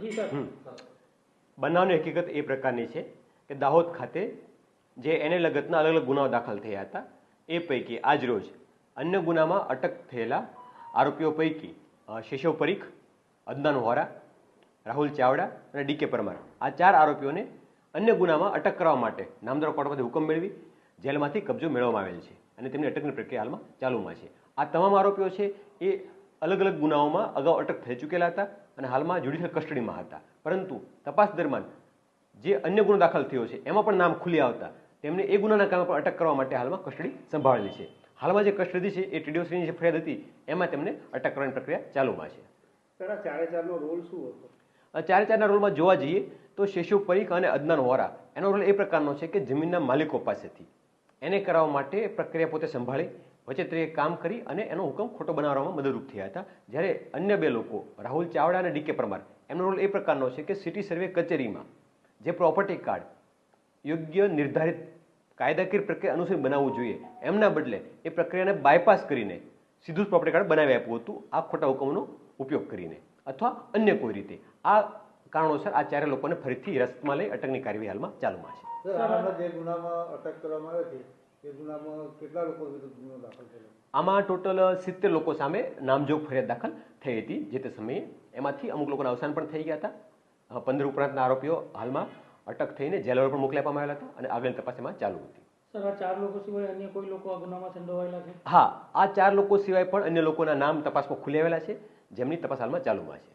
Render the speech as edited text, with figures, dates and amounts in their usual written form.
હમ. બનાવની હકીકત એ પ્રકારની છે કે દાહોદ ખાતે જે એને લગતના અલગ અલગ ગુનાઓ દાખલ થયા હતા એ પૈકી આજરોજ અન્ય ગુનામાં અટક થયેલા આરોપીઓ પૈકી શેષવ પરીખ, અદનાન વોરા, રાહુલ ચાવડા અને ડીકે પરમાર આ 4 આરોપીઓને અન્ય ગુનામાં અટક કરવા માટે નામદાર કોર્ટમાંથી હુકમ મેળવી જેલમાંથી કબજો મેળવવામાં આવેલ છે અને તેમની અટકની પ્રક્રિયા હાલમાં ચાલુમાં છે. આ તમામ આરોપીઓ છે એ અલગ અલગ ગુનાઓમાં અગાઉ અટક થઈ ચૂકેલા હતા અને હાલમાં જ્યુડિશિયલ કસ્ટડીમાં હતા, પરંતુ તપાસ દરમિયાન જે અન્ય ગુનો દાખલ થયો છે એમાં પણ નામ ખુલી આવતા તેમને એ ગુનાના કામે પણ અટક કરવા માટે હાલમાં કસ્ટડી સંભાળેલી છે. હાલમાં જે કસ્ટડી છે એ ટીડીઓસીની જે ફરિયાદ હતી એમાં તેમને અટક કરવાની પ્રક્રિયા ચાલુમાં છે. ચારે ચારનો રોલ શું હતો? ચારે ચારના રોલમાં જોવા જઈએ તો શેષવ પરીખ અને અદનાન વોરા એનો રોલ એ પ્રકારનો છે કે જમીનના માલિકો પાસેથી એને કરાવવા માટે પ્રક્રિયા પોતે સંભાળી વચ્ચે તરીકે કામ કરી અને એનો હુકમ ખોટો બનાવવામાં મદદરૂપ થયા હતા. જ્યારે અન્ય 2 લોકો રાહુલ ચાવડા અને ડીકે પરમાર એમનો રોલ એ પ્રકારનો છે કે સિટી સર્વે કચેરીમાં જે પ્રોપર્ટી કાર્ડ યોગ્ય નિર્ધારિત કાયદાકીય પ્રક્રિયા અનુસાર બનાવવું જોઈએ એમના બદલે એ પ્રક્રિયાને બાયપાસ કરીને સીધું જ પ્રોપર્ટી કાર્ડ બનાવી આપ્યું હતું આ ખોટા હુકમનો ઉપયોગ કરીને અથવા અન્ય કોઈ રીતે. આ કારણોસર આ 4 લોકોને ફરીથી હિરાસતમાં લઈ અટકની કાર્યવાહી હાલમાં ચાલુમાં છે. જે ગુનામાં અટક કરવામાં આવે છે એ ગુનામાં કેટલા લોકો વિરુદ્ધ ગુનો દાખલ થયેલો? આમાં ટોટલ 70 લોકો સામે નામજોગ ફરિયાદ દાખલ થઈ હતી જે તે સમયે. એમાંથી અમુક લોકોના અવસાન પણ થઈ ગયા હતા. 15 ઉપરાંતના આરોપીઓ હાલમાં અટક થઈને જેલર પણ મોકલી આપવામાં આવેલા હતા અને આગળની તપાસ એમાં ચાલુ હતી. સર, આ 4 લોકો સિવાય અન્ય કોઈ લોકો આ ગુનામાં સંડોવાયેલા છે? હા, આ 4 લોકો સિવાય પણ અન્ય લોકોના નામ તપાસમાં ખુલી આવેલા છે જેમની તપાસ હાલમાં ચાલુમાં છે.